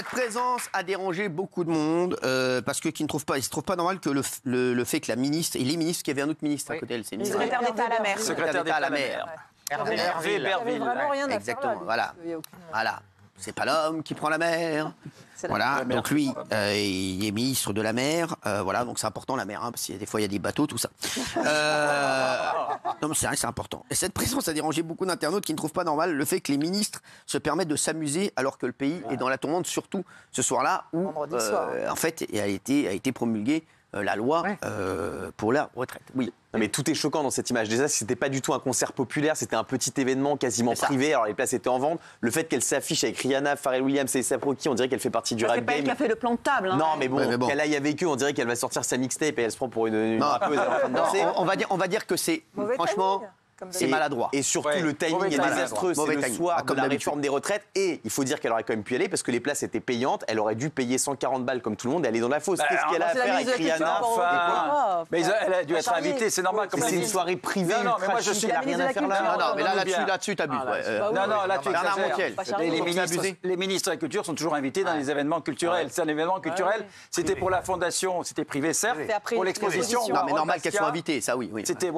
cette présence a dérangé beaucoup de monde parce que ils se trouvent pas normal que le fait que la ministre et les ministres, qu'il y avait un autre ministre à côté d'elle, c'est une secrétaire d'État à la mer. Secrétaire d'État à la mer. Hervé Berville. Vraiment rien à Exactement. faire Voilà. Voilà. C'est pas l'homme qui prend la mer. Voilà. Donc lui, il est ministre de la mer. Voilà. Donc c'est important la mer, hein, parce que des fois il y a des bateaux, tout ça. Non mais c'est vrai, c'est important. Et cette présence a dérangé beaucoup d'internautes qui ne trouvent pas normal le fait que les ministres se permettent de s'amuser alors que le pays est dans la tourmente, surtout ce soir-là où en fait a été promulguée la loi pour la retraite. Oui. Non, mais tout est choquant dans cette image. Déjà, c'était pas du tout un concert populaire, c'était un petit événement quasiment privé. Alors les places étaient en vente. Le fait qu'elle s'affiche avec Rihanna, Pharrell Williams et A$AP Rocky, on dirait qu'elle fait partie du rap game. C'est pas elle qui a fait le plan de table. Hein. Non, mais bon, qu'elle aille avec eux, on dirait qu'elle va sortir sa mixtape et elle se prend pour une rappeuse en train de danser. On va dire que c'est franchement. C'est maladroit. Et surtout, le timing est désastreux. C'est le soir de la réforme des retraites. Et il faut dire qu'elle aurait quand même pu y aller parce que les places étaient payantes. Elle aurait dû payer 140 balles comme tout le monde et aller dans la fosse. Qu'est-ce qu'elle a à faire avec Rihanna? Mais elle a dû être invitée, c'est normal. C'est une soirée privée. Non, mais moi je suis. Il n'a rien à faire là. Non, mais là-dessus, t'abuses. Non, là, tu Bernard exagères. Montiel. Les ministres de la Culture sont toujours invités dans les événements culturels. C'est un événement culturel. C'était pour la fondation, c'était privé, certes. Pour l'exposition. Non, mais normal qu'elles soient invitées, ça oui.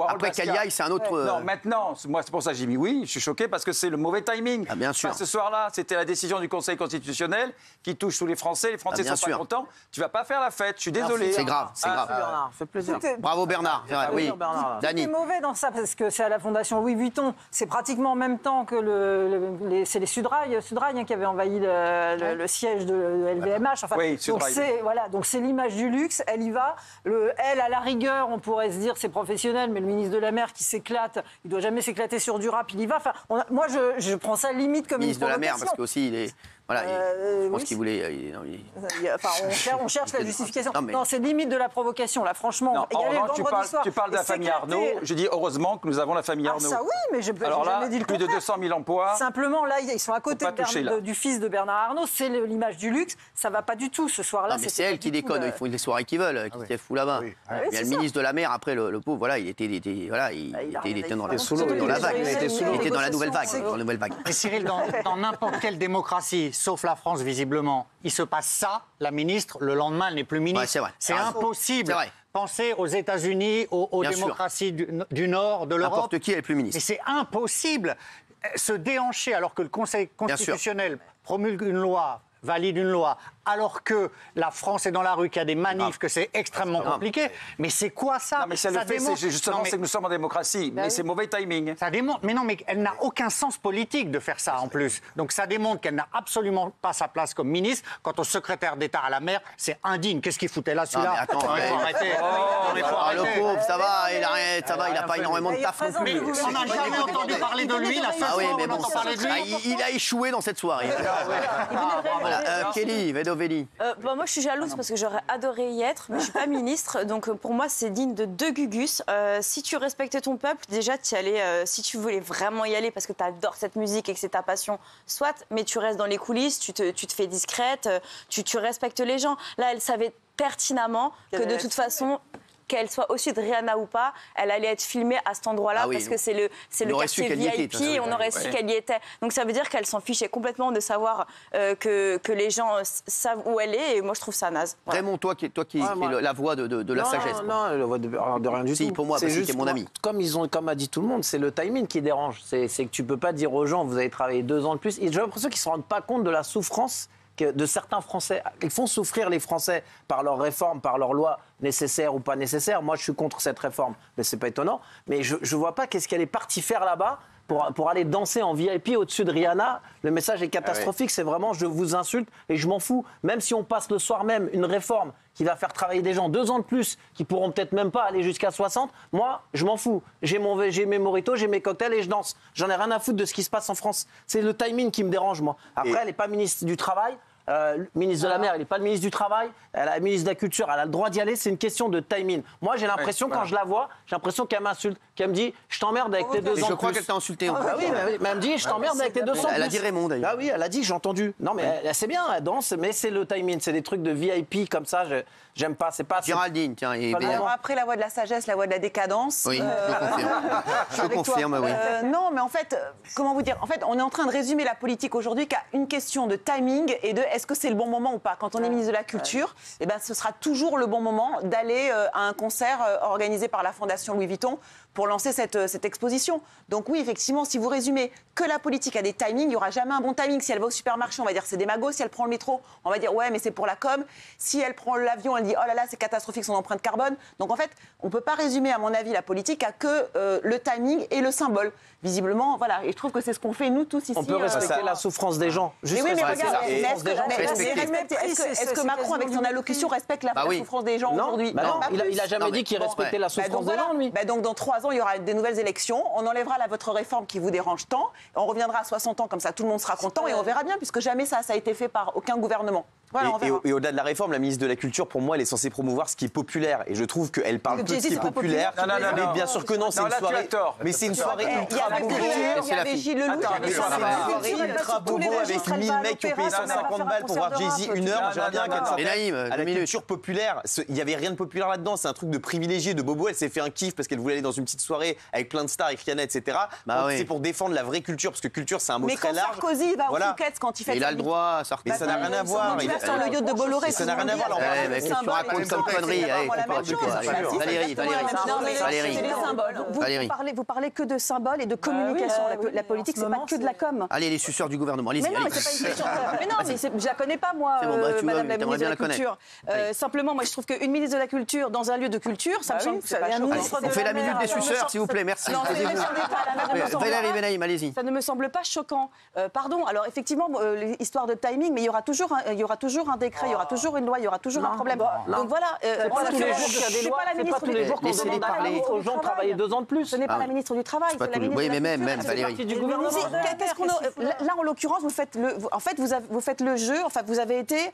Après qu'elle y aille, c'est un autre. Non, maintenant, moi c'est pour ça que j'ai mis oui. Je suis choqué parce que c'est le mauvais timing. Ah, bien sûr. Ce soir-là, c'était la décision du Conseil constitutionnel qui touche tous les Français. Les Français sont pas contents. Tu vas pas faire la fête. Je suis désolé. C'est grave, c'est grave. Bernard, fait plaisir. Bravo Bernard. Oui. Dany. C'est mauvais dans ça parce que c'est à la Fondation Louis Vuitton. C'est pratiquement en même temps que c'est les Sudrail qui avaient envahi le siège de LVMH. Enfin, oui, donc c'est l'image du luxe. Elle y va. Elle, à la rigueur, on pourrait se dire c'est professionnel, mais le ministre de la Mer qui s'éclate, il doit jamais s'éclater sur du rap. Il y va. Enfin, moi, je prends ça limite comme ministre une de la provocation. Mer parce qu'aussi il est. Voilà, je pense qu'il voulait. On cherche la justification. Non, c'est limite de la provocation, là, franchement. Non, en revanche, tu parles de la famille Arnault. Je dis heureusement que nous avons la famille Arnault. Ça, oui, mais je n'ai jamais dit le plus contraire. de 200 000 emplois. Simplement, là, ils sont à côté du fils de Bernard Arnault. C'est l'image du luxe. Ça ne va pas du tout ce soir-là. Mais c'est elle qui déconne. Ils font les soirées qu'ils veulent. Qui fou là-bas. Il y a le ministre de la Mer, après, le pauvre, voilà, il était dans la vague. Il était dans la nouvelle vague. Mais Cyril, dans n'importe quelle démocratie, sauf la France, visiblement, il se passe ça, la ministre, le lendemain, elle n'est plus ministre. Ouais, c'est vrai. C'est impossible. C'est vrai. Pensez aux États-Unis, aux démocraties du Nord, de l'Europe. N'importe qui est plus ministre. Mais c'est impossible. Se déhancher alors que le Conseil constitutionnel promulgue une loi, valide une loi, alors que la France est dans la rue, qu'il y a des manifs, que c'est extrêmement compliqué. Mais c'est quoi ça? Non, mais c'est justement, c'est que nous sommes en démocratie. Mais c'est mauvais timing. Ça démontre. Mais non, mais elle n'a aucun sens politique de faire ça en plus. Donc ça démontre qu'elle n'a absolument pas sa place comme ministre. Quant au secrétaire d'État à la mer, c'est indigne. Qu'est-ce qu'il foutait là, celui-là? Attends, il faut arrêter. Le pauvre, ça va, il n'a pas énormément de taf non plus. On n'a jamais entendu parler de lui. La seule fois où on entend parler de lui. Il a échoué dans cette soirée. Kelly, Vedovelli. Moi, je suis jalouse parce que j'aurais adoré y être, mais je ne suis pas ministre. Donc, pour moi, c'est digne de deux Gugus. Si tu respectais ton peuple, déjà, tu y allais. Si tu voulais vraiment y aller parce que tu adores cette musique et que c'est ta passion, soit, mais tu restes dans les coulisses, tu te fais discrète, tu respectes les gens. Là, elle savait pertinemment que de toute façon, qu'elle soit aussi de Rihanna ou pas, elle allait être filmée à cet endroit-là parce que c'est le quartier VIP et on aurait su qu'elle y était. Donc ça veut dire qu'elle s'en fichait complètement de savoir que les gens savent où elle est et moi je trouve ça naze. Voilà. Raymond, toi qui es la voix de la sagesse. Non, la voix de rien du tout. Pour moi, parce que t'es mon ami. Comme a dit tout le monde, c'est le timing qui dérange. C'est que tu peux pas dire aux gens, vous avez travaillé 2 ans de plus. J'ai l'impression qu'ils se rendent pas compte de la souffrance de certains Français. Ils font souffrir les Français par leurs réformes, par leurs lois nécessaires ou pas nécessaires. Moi, je suis contre cette réforme, mais c'est pas étonnant. Mais je ne vois pas qu'est-ce qu'elle est partie faire là-bas pour aller danser en VIP au-dessus de Rihanna. Le message est catastrophique. C'est vraiment, je vous insulte et je m'en fous. Même si on passe le soir même une réforme qui va faire travailler des gens 2 ans de plus, qui pourront peut-être même pas aller jusqu'à 60, moi, je m'en fous. J'ai mes mojitos, j'ai mes cocktails et je danse. J'en ai rien à foutre de ce qui se passe en France. C'est le timing qui me dérange, moi. Après, elle n'est pas ministre du Travail. Ministre de la Mer, elle n'est pas le ministre du Travail, elle est ministre de la Culture, elle a le droit d'y aller, c'est une question de timing. Moi, j'ai l'impression, quand je la vois, j'ai l'impression qu'elle m'insulte, qu'elle me dit « je t'emmerde avec tes 2 ans de plus ». Je crois qu'elle t'a insulté. Oui, mais elle me dit « je t'emmerde avec tes 200 de plus ». Elle a dit Raymond, d'ailleurs. Ah oui, elle a dit, j'ai entendu. Non, mais c'est bien, elle danse, mais c'est le timing, c'est des trucs de VIP comme ça, j'aime pas, c'est pas... Géraldine, tiens. Alors après, la voix de la sagesse, la voix de la décadence... Oui, je confirme. Je confirme, oui. Non, mais en fait, comment vous dire? En fait, on est en train de résumer la politique aujourd'hui qu'à une question de timing et de est-ce que c'est le bon moment ou pas? Quand on est ministre de la Culture, eh ben, ce sera toujours le bon moment d'aller à un concert organisé par la Fondation Louis Vuitton pour lancer cette exposition. Donc oui, effectivement, si vous résumez que la politique a des timings, il n'y aura jamais un bon timing. Si elle va au supermarché, on va dire c'est démago. Si elle prend le métro, on va dire ouais, mais c'est pour la com. Si elle prend l'avion, elle dit oh là là, c'est catastrophique son empreinte carbone. Donc en fait, on ne peut pas résumer, à mon avis, la politique à que le timing et le symbole. Visiblement, voilà. Et je trouve que c'est ce qu'on fait nous tous ici. On peut respecter la souffrance des gens. Juste mais oui, mais regarde, est-ce que Macron, avec son allocution, respecte la souffrance des gens aujourd'hui? Non, il n'a jamais dit qu'il respectait la souffrance des gens, lui. Donc dans 3 ans, il y aura des nouvelles élections. On enlèvera votre réforme qui vous dérange tant. On reviendra à 60 ans, comme ça tout le monde sera content et on verra bien, puisque jamais ça a été fait par aucun gouvernement. Voilà, et au-delà de la réforme, la ministre de la Culture, pour moi, elle est censée promouvoir ce qui est populaire. Et je trouve qu'elle parle peu de ce qui est populaire. Mais bien sûr que non, c'est une soirée. Mais c'est une soirée ultra bobo. Il y avait Gilles Lelouch. C'est une soirée ultra bobo avec 1000 mecs qui ont payé 150 balles pour voir Jay-Z 1 heure. J'aimerais bien qu'elle s'intéresse à la culture populaire. Il n'y avait rien de populaire là-dedans. C'est un truc de privilégié, de bobo. Elle s'est fait un kiff parce qu'elle voulait aller dans une petite soirée avec plein de stars, avec Rihanna, etc. C'est pour défendre la vraie culture, parce que culture, c'est un mot très large. Mais quand Sarkozy va au Phuket, quand il fait. Il a le droit, Sarkozy. Mais ça n'a rien à voir. Sur le yacht de Bolloré. Ça n'a rien à voir. Qu'est-ce que tu racontes comme connerie? Valérie. Vous parlez que de symboles et de communication. La politique, c'est pas que de la com. Allez, les suceurs du gouvernement. Allez-y. Mais non, mais c'est pas une question. Mais non, je la connais pas, moi, Madame la ministre de la Culture. Simplement, moi, je trouve qu'une ministre de la Culture dans un lieu de culture, ça me semble. On fait la minute des suceurs, s'il vous plaît. Merci. Valérie Benaïm, allez-y. Ça ne me semble pas choquant. Pardon. Alors, effectivement, l'histoire de timing, mais il y aura toujours un décret, il y aura toujours une loi, il y aura toujours un problème. Donc voilà. C'est pas tous les jours qu'il y a des lois. C'est pas tous les jours qu'on demande aux gens de travailler 2 ans de plus. Ce n'est pas la ministre du Travail. Oui, mais même Valérie. Là, en l'occurrence, vous faites le jeu. Enfin, vous avez été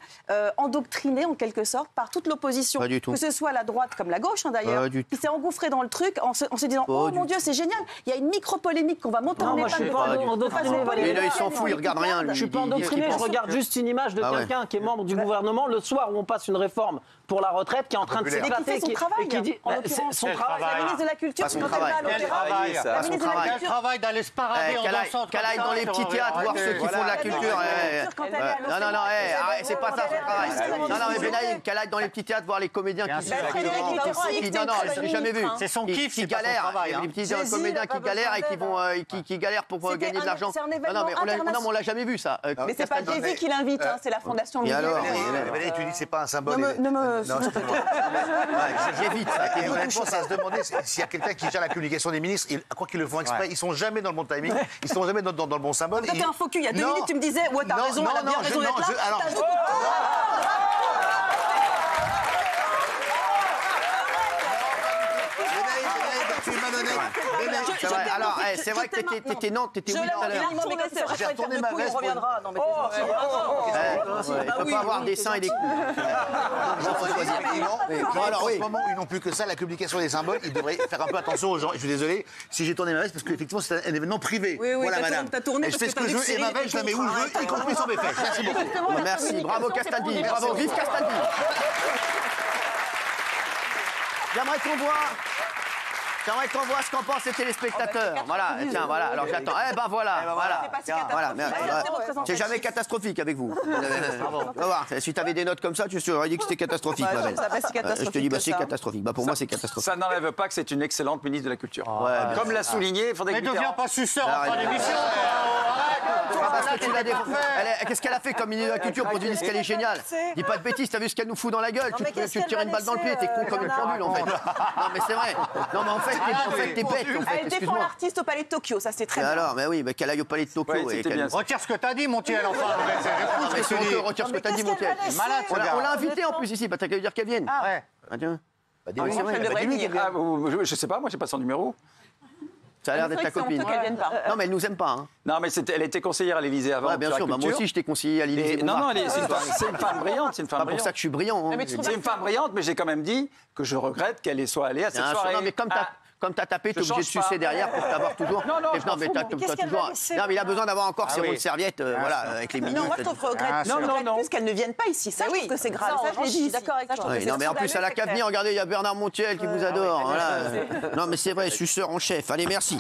endoctriné en quelque sorte par toute l'opposition, que ce soit la droite comme la gauche d'ailleurs, qui s'est engouffrée dans le truc en se disant oh mon Dieu, c'est génial. Il y a une micro-polémique qu'on va monter en épingle. Je suis pas endoctriné. Mais là, il s'en fout, il regarde rien. Je suis pas endoctriné. Je regarde juste une image de quelqu'un qui est membre du gouvernement le soir où on passe une réforme pour la retraite qui est en train de s'éclater. Et qui fait son travail. Son travail. La ministre de la Culture, son travail. Quel travail d'aller se parader en dansant. Qu'elle aille dans les petits théâtres voir ceux qui font de la culture. Non, c'est pas ça son travail. Non, mais Benaïm, qu'elle aille dans les petits théâtres voir les comédiens qui non, je l'ai jamais vu. C'est son kiff, qui galèrent. Les petits comédiens qui galèrent et qui galèrent pour gagner de l'argent. Non, mais on l'a jamais vu ça. Mais c'est pas Jay-Z qui l'invite, c'est la Fondation Louis. Et alors tu dis c'est pas un symbole. J'évite. Honnêtement, ça à se demander s'il y a quelqu'un qui gère la communication des ministres, quoi qu'ils le font exprès, ils sont jamais dans le bon timing, ils sont jamais dans le bon symbole. Toi, t'es un faux cul. Il y a 2 minutes, tu me disais ouais, t'as raison, elle a bien raison d'être là. Alors, c'est vrai que t'étais oui tout à l'heure. J'ai retourné ma veste. On reviendra. Il ne peut pas avoir des seins et des coups. En ce moment, ils n'ont plus que ça, la communication des symboles. Ils devraient faire un peu attention aux gens. Je suis désolé si j'ai tourné ma veste parce qu'effectivement, c'est un événement privé. Voilà, madame. Et je fais ce que je veux et ma veste, je la mets où je veux, y compris sur mes fesses. Merci beaucoup. Merci. Bravo Castaldi. Bravo. Vive Castaldi. J'aimerais qu'on voit ce qu'en pensent les téléspectateurs. Voilà, tiens, voilà. Alors j'attends. Voilà. C'est jamais catastrophique avec vous. On va voir. Si tu avais des notes comme ça, tu aurais dit que c'était catastrophique, ma belle. Je te dis, c'est catastrophique. Pour moi, c'est catastrophique. Ça n'enlève pas que c'est une excellente ministre de la Culture. Comme l'a souligné, il faudrait que. Mais deviens pas suceur en fin d'émission. Qu'est-ce qu'elle a fait comme ministre de la Culture pour dire qu'elle est géniale? Dis pas de bêtises, t'as vu ce qu'elle nous fout dans la gueule? Tu te tires une balle dans le pied, t'es con comme une pendule en fait. Non mais c'est vrai. Non mais en fait t'es bête. Elle défend l'artiste au Palais de Tokyo, ça c'est très bien. Alors, mais oui, qu'elle aille au Palais de Tokyo. Retire ce que t'as dit, Montiel, enfin. Retire ce que t'as dit, Montiel. On l'a invité en plus ici, t'as qu'à lui dire qu'elle vienne. Ah tiens. Je sais pas, moi j'ai pas son numéro. Ça a l'air d'être ta copine. Non, mais elle nous aime pas. Non, mais elle était conseillère à l'Élysée avant. Bien sûr, moi aussi j'étais conseiller à l'Élysée. Non, c'est une femme brillante. C'est pas pour ça que je suis brillant. C'est une femme brillante, mais j'ai quand même dit que je regrette qu'elle soit allée à cette soirée. Non, mais comme t'as tapé, t'es obligé de sucer derrière pour t'avoir toujours. Non, mais t'as toujours. Non, mais il a besoin d'avoir encore ses roues de serviette, voilà, avec les ministres. Non, moi je trouve regrette plus qu'elle ne vienne pas ici. Ça, je trouve que c'est grave. Ça, je l'ai dit. D'accord avec toi. Non, mais en plus, elle a qu'à venir. Regardez, il y a Bernard Montiel qui vous adore. Non, mais c'est vrai, suceur en chef. Allez, merci.